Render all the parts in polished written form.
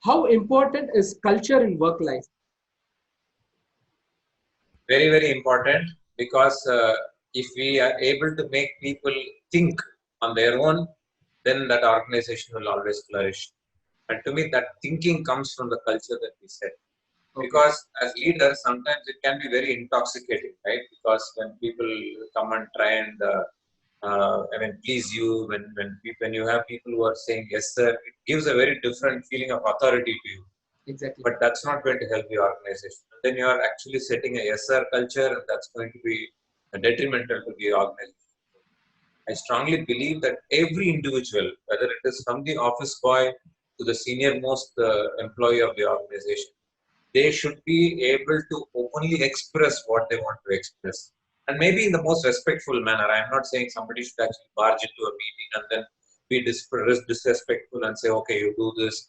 How important is culture in work life? Very, very important because if we are able to make people think on their own, then that organization will always flourish. And to me, that thinking comes from the culture that we set. Okay. Because as leaders, sometimes it can be very intoxicating, right? Because when people come and try and please you, when you have people who are saying yes sir, it gives a very different feeling of authority to you. Exactly. But that's not going to help the organization. Then you are actually setting a yes sir culture, and that's going to be detrimental to the organization. I strongly believe that every individual, whether it is from the office boy to the senior most employee of the organization, they should be able to openly express what they want to express. And maybe in the most respectful manner. I'm not saying somebody should actually barge into a meeting and then be disrespectful and say, okay, you do this.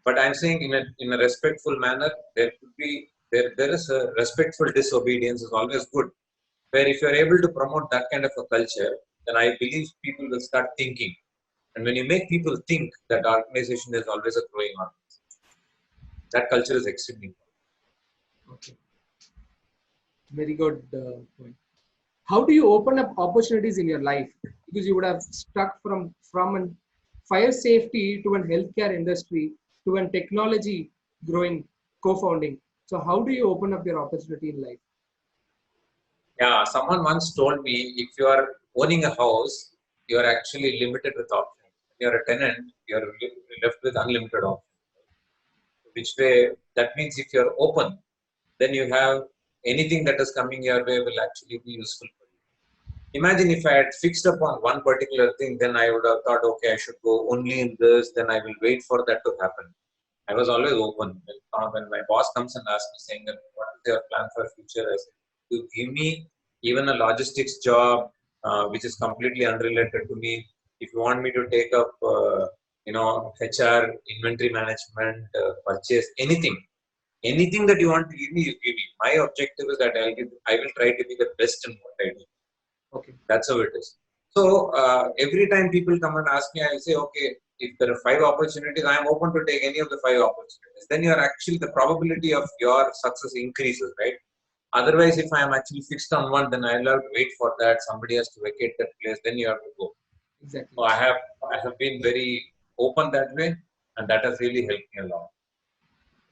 But I'm saying in a respectful manner, there could be, there is a respectful disobedience is always good. Where if you're able to promote that kind of a culture, then I believe people will start thinking. And when you make people think, that organization is always a growing organization. That culture is extremely important. Okay. Very good point. How do you open up opportunities in your life? Because you would have stuck from an fire safety to an healthcare industry to an technology growing co-founding. So how do you open up your opportunity in life? Yeah, someone once told me if you are owning a house, you are actually limited with options. When you're a tenant, you're left with unlimited options. Which way, that means if you're open, then you have anything that is coming your way will actually be useful for you. Imagine if I had fixed upon one particular thing, then I would have thought, okay, I should go only in this, then I will wait for that to happen. I was always open. When my boss comes and asks me, saying that, what is your plan for future? I said, you give me even a logistics job, which is completely unrelated to me. If you want me to take up, HR, inventory management, purchase, anything that you want to give me, you give me. My objective is that I will try to be the best in what I do. Okay. That's how it is. So every time people come and ask me, I say, okay, if there are 5 opportunities, I am open to take any of the 5 opportunities. Then you are actually, the probability of your success increases, right? Otherwise, if I am actually fixed on one, then I'll have to wait for that. Somebody has to vacate that place. Then you have to go. Exactly. So I have been very open that way, and that has really helped me a lot.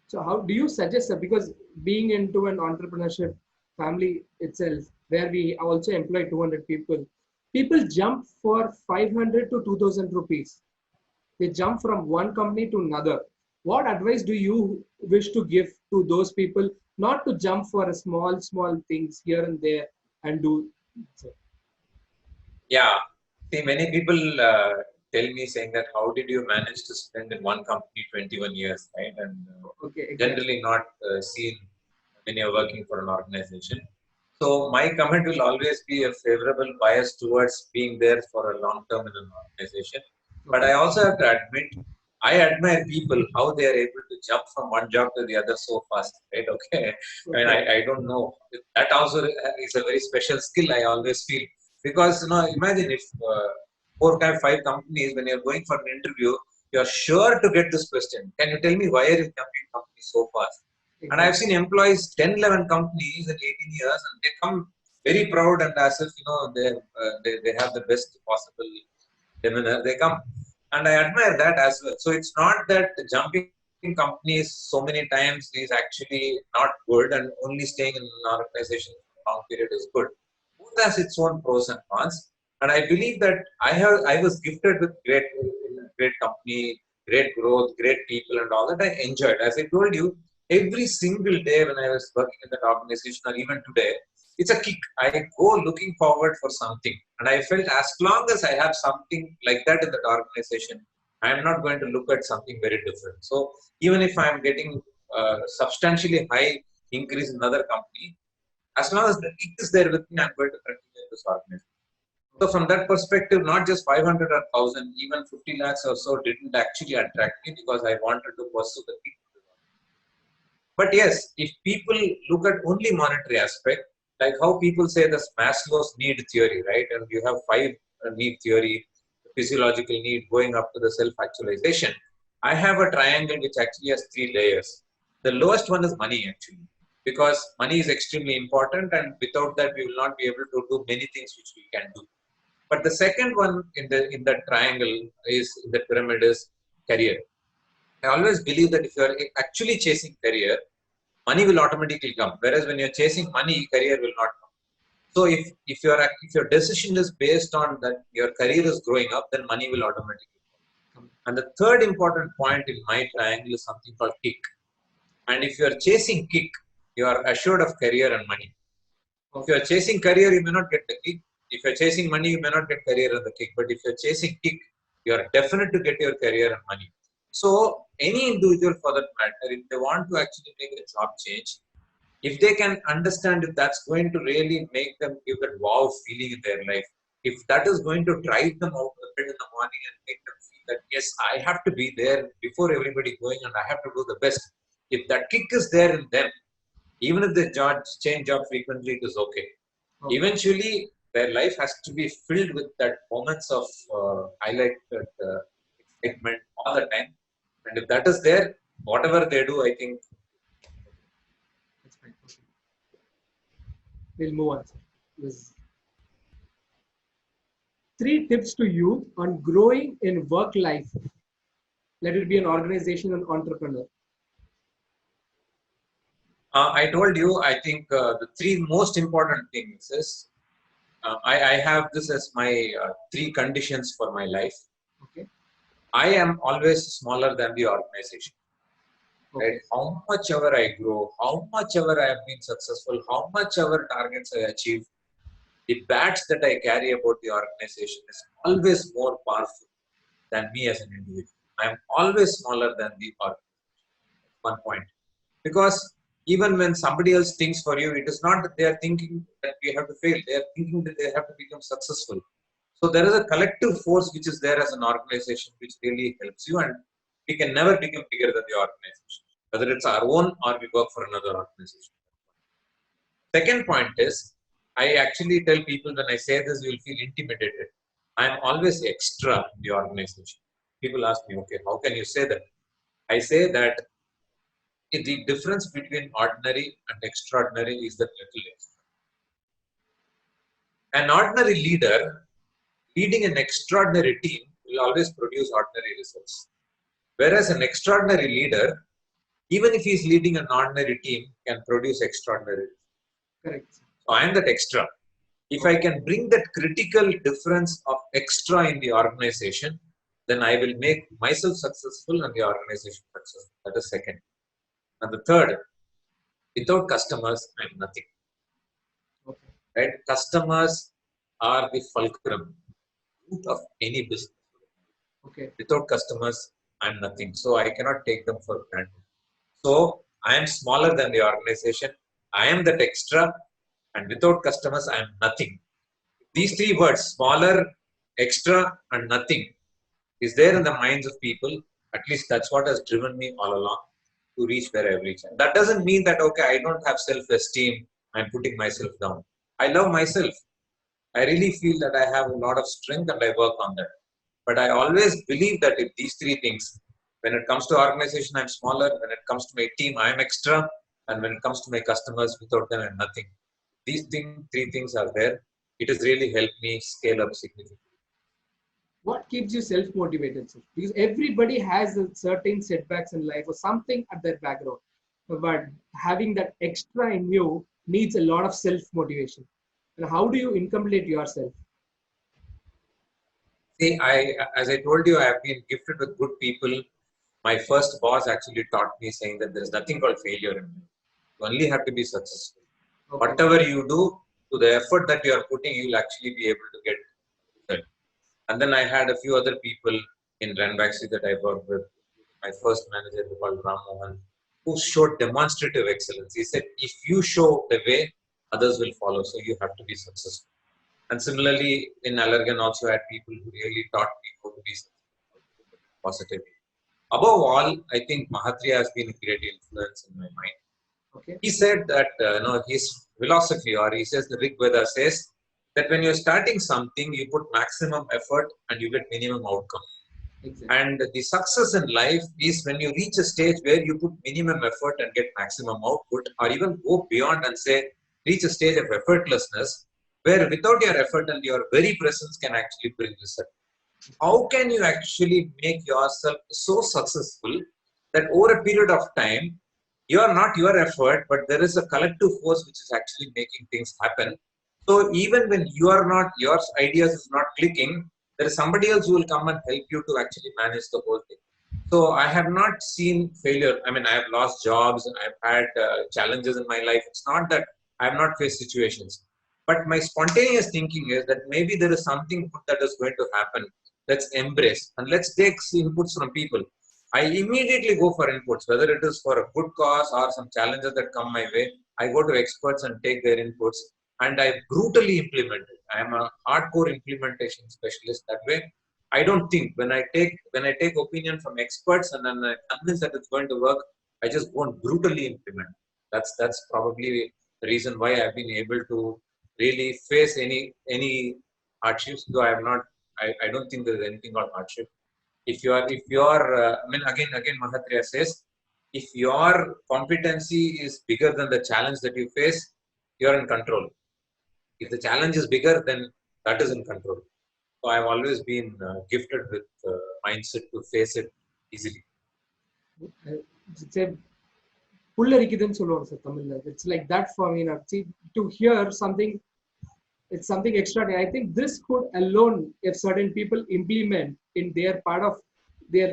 So how do you suggest that? Because being into an entrepreneurship family itself, where we also employ 200 people, people jump for 500 to 2000 rupees. They jump from one company to another. What advice do you wish to give to those people not to jump for a small things here and there and do so? Yeah. See, many people tell me saying that how did you manage to spend in one company 21 years, right? And Okay, exactly. generally not seen when you're working for an organization. So my comment will always be a favorable bias towards being there for a long term in an organization. But Okay. I also have to admit, I admire people how they are able to jump from one job to the other so fast, right? Okay. I mean, Okay. I don't know. That also is a very special skill, I always feel. Because, imagine if 4 5 companies, when you're going for an interview, you're sure to get this question. Can you tell me why are you jumping companies so fast? And I've Exactly. seen employees 10, 11 companies in 18 years, and they come very proud and as if, they have the best possible demeanor. They come. And I admire that as well. So it's not that jumping companies so many times is actually not good, and only staying in an organization for a long period is good. Both has its own pros and cons. And I believe that I was gifted with great company, great growth, great people, and all that I enjoyed. As I told you, every single day when I was working in that organization, or even today, it's a kick. I go looking forward for something, and I felt as long as I have something like that in that organization, I am not going to look at something very different. So even if I am getting substantially high increase in another company, as long as the kick is there with me, I'm going to continue in this organization. So from that perspective, not just 500 or 1000, even 50 lakhs or so didn't actually attract me because I wanted to pursue the kick. But yes, if people look at only monetary aspect, like how people say the Maslow's need theory, right? And you have 5 need theory, physiological need going up to the self-actualization. I have a triangle which actually has three layers. The lowest one is money actually, because money is extremely important, and without that we will not be able to do many things which we can do. But the second one in the triangle is in the pyramid is career. I always believe that if you are actually chasing career, money will automatically come. Whereas when you're chasing money, career will not come. So if your decision is based on that your career is growing up, then money will automatically come. And the third important point in my triangle is something called kick. And if you are chasing kick, you are assured of career and money. If you are chasing career, you may not get the kick. If you are chasing money, you may not get career and the kick. But if you are chasing kick, you are definite to get your career and money. So any individual for that matter, if they want to actually make a job change, if they can understand if that's going to really make them give that wow feeling in their life, if that is going to drive them out of bed in the morning and make them feel that yes, I have to be there before everybody going and I have to do the best. If that kick is there in them, even if they change job frequently, it is okay. Eventually, their life has to be filled with that moments of highlighted excitement all the time. And if that is there, whatever they do, I think. That's fine. Okay. We'll move on, sir. Yes. 3 tips to you on growing in work life. Let it be an organization and entrepreneur. I told you, I think the three most important things is I have this as my three conditions for my life. Okay. I am always smaller than the organization. Okay. Right? How much ever I grow, how much ever I have been successful, how much ever targets I achieve, the badge that I carry about the organization is always more powerful than me as an individual. I am always smaller than the organization. 1 point. Because even when somebody else thinks for you, it is not that they are thinking that we have to fail. They are thinking that they have to become successful. So there is a collective force which is there as an organization which really helps you, and we can never become bigger than the organization, whether it's our own or we work for another organization. Second point is, I actually tell people when I say this, you will feel intimidated. I'm always extra in the organization. People ask me, okay, how can you say that? I say that the difference between ordinary and extraordinary is that little extra. An ordinary leader leading an extraordinary team will always produce ordinary results. Whereas an extraordinary leader, even if he is leading an ordinary team, can produce extraordinary results. Correct. So I am that extra. If I can bring that critical difference of extra in the organization, then I will make myself successful and the organization successful. That is second. And the third, without customers, I'm nothing. Okay. Right? Customers are the fulcrum, root of any business. Okay. Without customers, I'm nothing. So I cannot take them for granted. So I am smaller than the organization. I am that extra, and without customers, I am nothing. These three words, smaller, extra, and nothing, is there in the minds of people. At least that's what has driven me all along to reach where I've reached. That doesn't mean that, okay, I don't have self-esteem, I'm putting myself down. I love myself. I really feel that I have a lot of strength and I work on that. But I always believe that if these three things, when it comes to organization, I'm smaller. When it comes to my team, I'm extra. And when it comes to my customers, without them, I'm nothing. These three things are there. It has really helped me scale up significantly. What keeps you self-motivated, sir? Because everybody has a certain setbacks in life or something at their background. But having that extra in you needs a lot of self-motivation. And how do you incomplete yourself? See, as I told you, I have been gifted with good people. My first boss actually taught me saying that there is nothing called failure in life. You only have to be successful. Okay. Whatever you do, to the effort that you are putting, you will actually be able to get result. And then I had a few other people in Ranbaxy that I worked with. My first manager called Ram Mohan, who showed demonstrative excellence. He said, if you show the way, others will follow. So you have to be successful. And similarly, in Allergan also had people who really taught me how to be successful positively. Above all, I think Mahatria has been a great influence in my mind. Okay. He said that his philosophy, or he says the Rig Veda says that when you're starting something, you put maximum effort and you get minimum outcome. Exactly. And the success in life is when you reach a stage where you put minimum effort and get maximum output, or even go beyond and say reach a stage of effortlessness where without your effort and your very presence can actually bring result. How can you actually make yourself so successful that over a period of time you are not your effort, but there is a collective force which is actually making things happen. So even when you are not, your ideas is not clicking, there is somebody else who will come and help you to actually manage the whole thing. So I have not seen failure. I mean, I have lost jobs, I've had challenges in my life. It's not that I have not faced situations, but my spontaneous thinking is that maybe there is something good that is going to happen. Let's embrace and let's take inputs from people. I immediately go for inputs, whether it is for a good cause or some challenges that come my way. I go to experts and take their inputs, and I brutally implement it. I am a hardcore implementation specialist that way. I don't think when I take opinion from experts and then I'm convinced that it's going to work, I just won't brutally implement. That's probably the reason why I've been able to really face any hardships. Though I have not, I don't think there's anything called hardship. If you are I mean, again Mahatria says, if your competency is bigger than the challenge that you face, you're in control. If the challenge is bigger, then that is in control. So I've always been gifted with mindset to face it easily. It's a புல்லரிக்குதுன்னு சொல்லுவாங்க sir தமிழ்ல. It's like that for me now. See, to hear something, it's something extraordinary. I think this could alone, if certain people implement in their part of their,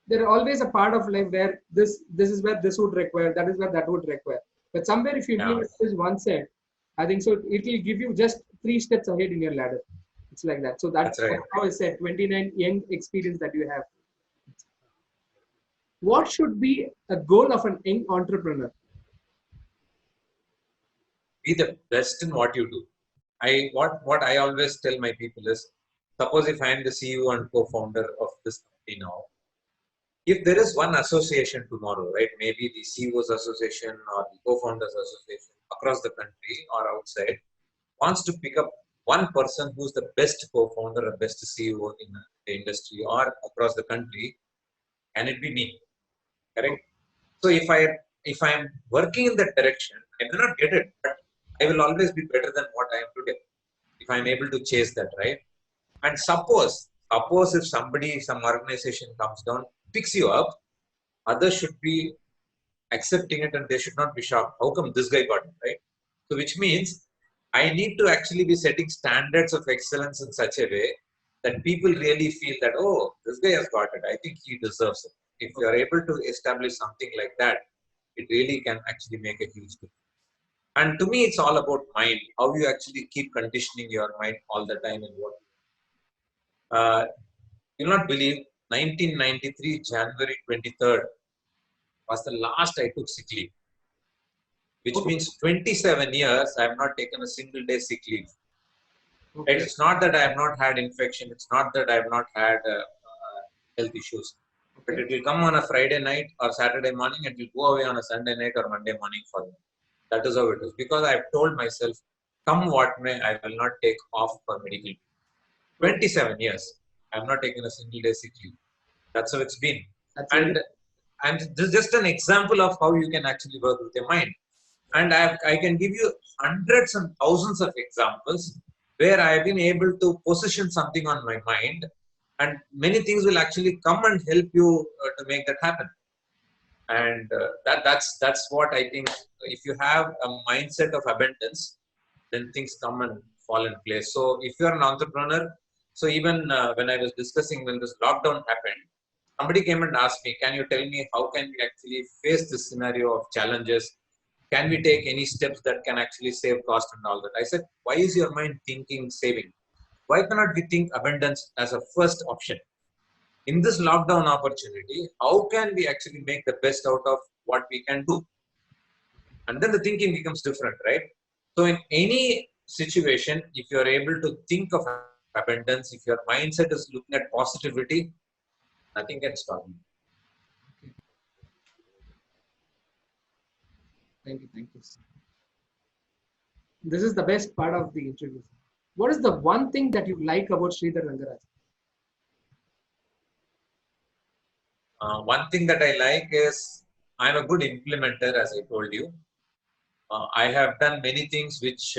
there always a part of life where this is where this would require, that is where that would require. But somewhere if you Yeah, implement this one set, I think so it will give you just 3 steps ahead in your ladder. It's like that. So that's right. that's how I said 29 young experience that you have. What should be a goal of an young entrepreneur? Be the best in what you do. What I always tell my people is, suppose if I am the CEO and co-founder of this company now, if there is one association tomorrow, right, maybe the CEOs Association or the co-founders Association across the country or outside wants to pick up one person who's the best co-founder or best CEO in the industry or across the country, can it be me? Correct. So if I am working in that direction, I may not get it, but I will always be better than what I am today if I am able to chase that, right? And suppose if somebody, some organization comes down, picks you up, others should be accepting it and they should not be shocked. How come this guy got it, right? So which means I need to actually be setting standards of excellence in such a way that people really feel that, oh, this guy has got it. I think he deserves it. If you are able to establish something like that, it really can actually make a huge difference. And to me, it's all about mind, how you actually keep conditioning your mind all the time and what. You'll not believe 1993, January 23rd was the last I took sick leave, which Okay. means 27 years I have not taken a single day sick leave. Right? Okay. It's not that I have not had infection, it's not that I have not had health issues, but Okay. it will come on a Friday night or Saturday morning, it will go away on a Sunday night or Monday morning for me. That is how it is. Because I have told myself, come what may, I will not take off for medical leave. Okay. 27 years, I have not taken a single day sick leave. That's how it's been. That's very. And this is just an example of how you can actually work with your mind. And I can give you hundreds and thousands of examples where I have been able to position something on my mind, and many things will actually come and help you to make that happen. And that's what I think. If you have a mindset of abundance, then things come and fall in place. So if you're an entrepreneur, so even when I was discussing when this lockdown happened, somebody came and asked me, can you tell me how can we actually face this scenario of challenges? Can we take any steps that can actually save cost and all that? I said, why is your mind thinking saving? Why cannot we think abundance as a first option? In this lockdown opportunity, how can we actually make the best out of what we can do? And then the thinking becomes different, right? So in any situation, if you are able to think of abundance, if your mindset is looking at positivity, nothing can stop you. Thank you. Thank you. This is the best part of the interview. What is the one thing that you like about Sridhar Rangaraj? One thing that I like is I'm a good implementer, as I told you. I have done many things which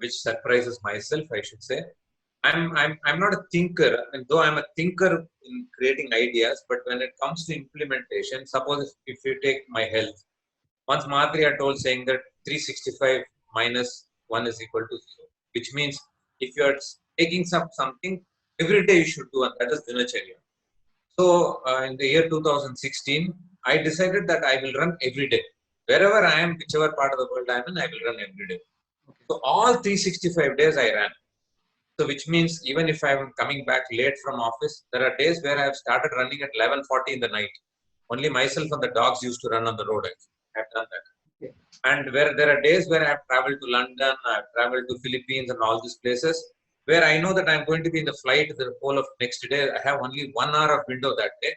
surprises myself, I should say. I'm not a thinker, and though I'm a thinker in creating ideas, but when it comes to implementation, suppose if you take my health, once Madhuri had told saying that 365 minus 1 is equal to 0, which means if you are taking something every day you should do, and that is dinacharya. So in the year 2016, I decided that I will run every day. Wherever I am, whichever part of the world I am in, I will run every day. Okay. So all 365 days I ran. So which means even if I'm coming back late from office, there are days where I have started running at 11:40 in the night. Only myself and the dogs used to run on the road. I have done that. Okay. And where there are days where I have traveled to London, I have traveled to Philippines and all these places where I know that I'm going to be in the flight the whole of next day. I have only 1 hour of window that day.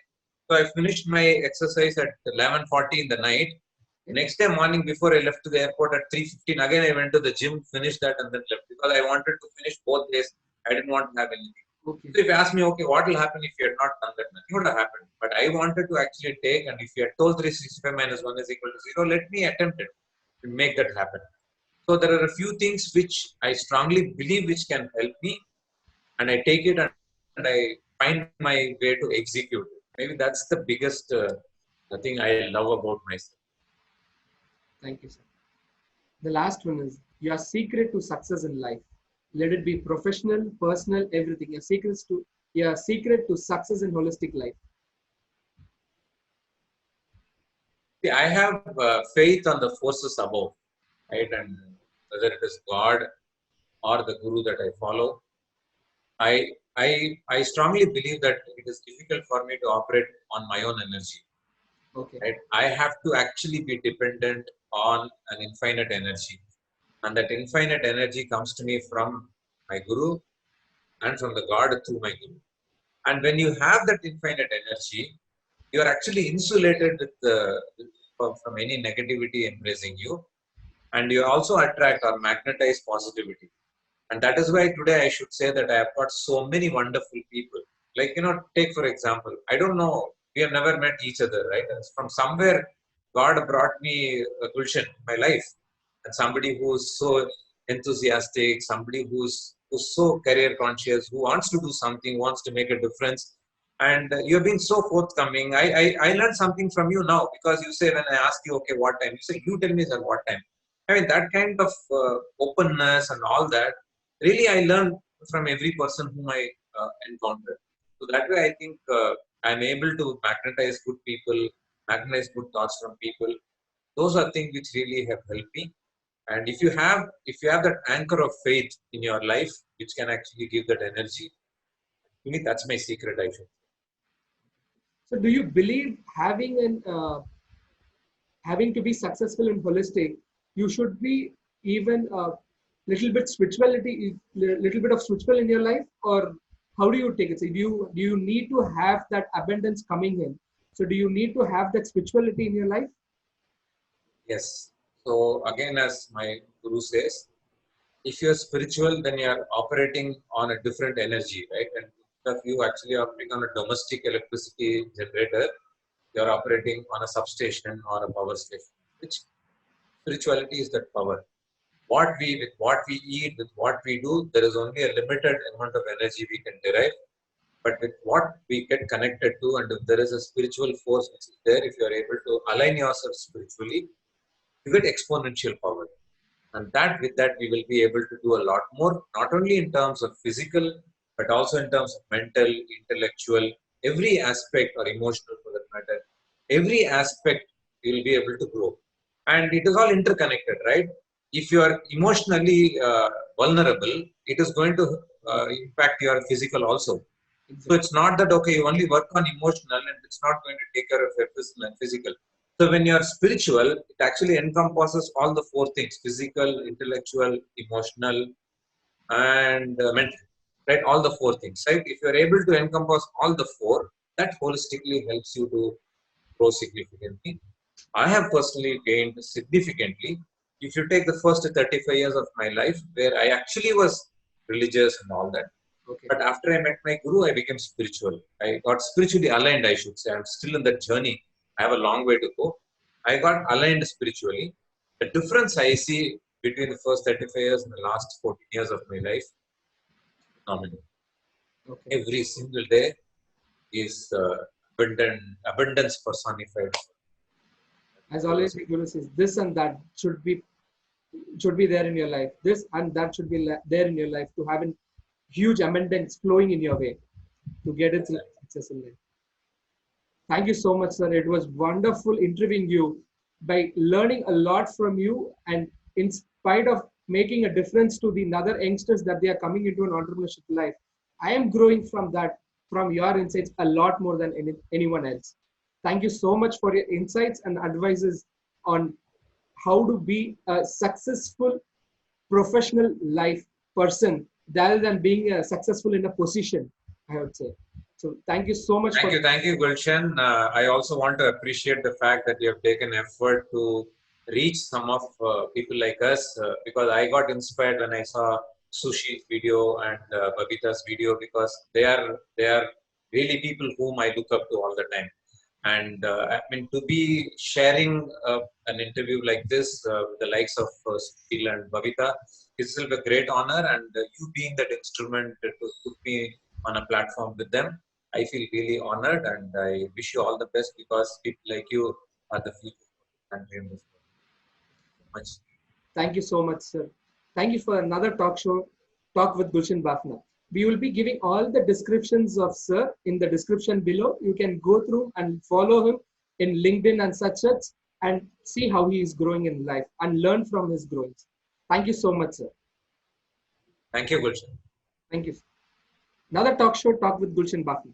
So I finished my exercise at 11:40 in the night. Next day morning before I left to the airport at 3:15, again I went to the gym, finished that and then left because I wanted to finish both days. I didn't want to have anything. Okay. So if you ask me, okay, what will happen if you had not done that? Nothing would have happened. But I wanted to actually take, and if you had told 365 minus 1 is equal to 0, let me attempt it to make that happen. So there are a few things which I strongly believe which can help me, and I take it and I find my way to execute it. Maybe that's the biggest thing I love about myself. Thank you, sir. The last one is your secret to success in life. Let it be professional, personal, everything. Your secret to success in holistic life. See, I have faith on the forces above, right? And whether it is God or the Guru that I follow, I strongly believe that it is difficult for me to operate on my own energy. Okay. Right? I have to actually be dependent on an infinite energy, and that infinite energy comes to me from my Guru and from the God through my Guru. And when you have that infinite energy, you are actually insulated from any negativity embracing you, and you also attract or magnetize positivity. And that is why today I should say that I have got so many wonderful people. Like, take for example, I don't know, we have never met each other, right? And from somewhere, God brought me a Gulshan in my life. And somebody who's so enthusiastic, somebody who's so career conscious, who wants to do something, wants to make a difference. And you've been so forthcoming. I learned something from you now because you say, when I ask you, okay, what time? You say, you tell me, sir, what time? I mean, that kind of openness and all that, really I learn from every person whom I encounter. So that way I think I'm able to magnetize good people, magnetize good thoughts from people. Those are things which really have helped me. And if you have that anchor of faith in your life which can actually give that energy, to me that's my secret, I should. So, do you believe having to be successful in holistic, you should be even a little bit of spiritual in your life, or how do you take it? So do you need to have that abundance coming in? So do you need to have that spirituality in your life? Yes. So again, as my guru says, if you're spiritual, then you're operating on a different energy, right? And if you actually operating on a domestic electricity generator, you're operating on a substation or a power station, which spirituality is that power. With what we eat, with what we do, there is only a limited amount of energy we can derive. But with what we get connected to, and if there is a spiritual force which is there, if you are able to align yourself spiritually, you get exponential power. And that with that we will be able to do a lot more, not only in terms of physical, but also in terms of mental, intellectual, every aspect, or emotional for that matter. Every aspect you will be able to grow. And it is all interconnected, right? If you are emotionally vulnerable, it is going to impact your physical also. So Exactly. it's not that, okay, you only work on emotional and it's not going to take care of your physical. So when you're spiritual, it actually encompasses all the four things: physical, intellectual, emotional, and mental. Right? All the four things. Right? If you're able to encompass all the four, that holistically helps you to grow significantly. I have personally gained significantly. If you take the first 35 years of my life, where I actually was religious and all that, Okay. But after I met my guru, I became spiritual. I got spiritually aligned, I should say. I'm still in that journey. I have a long way to go. I got aligned spiritually. The difference I see between the first 35 years and the last 14 years of my life, phenomenal. Okay. Every single day is abundance personified. As So, always, the Guru says, this and that should be there in your life. This and that should be there in your life to have a huge abundance flowing in your way to get it success in life. Thank you so much, sir. It was wonderful interviewing you by learning a lot from you, and in spite of making a difference to the other youngsters that they are coming into an entrepreneurship life, I am growing from that, from your insights, a lot more than anyone else. Thank you so much for your insights and advices on how to be a successful professional life person rather than being successful in a position, I would say. So thank you so much for thank you, Gulshan. I also want to appreciate the fact that you have taken effort to reach some of people like us because I got inspired when I saw Sushi's video and Babita's video because they are really people whom I look up to all the time. And I mean, to be sharing an interview like this with the likes of Sushil and Babita is still a great honor. And you being that instrument to put me on a platform with them, I feel really honored. And I wish you all the best because people like you are the future of the country in this world. Much. Thank you so much, sir. Thank you for another talk show, Talk with Gulshan Bafna. We will be giving all the descriptions of sir in the description below. You can go through and follow him in LinkedIn and such and see how he is growing in life and learn from his growings. Thank you so much, sir. Thank you, Gulshan. Thank you. Another talk show, Talk with Gulshan Bafna.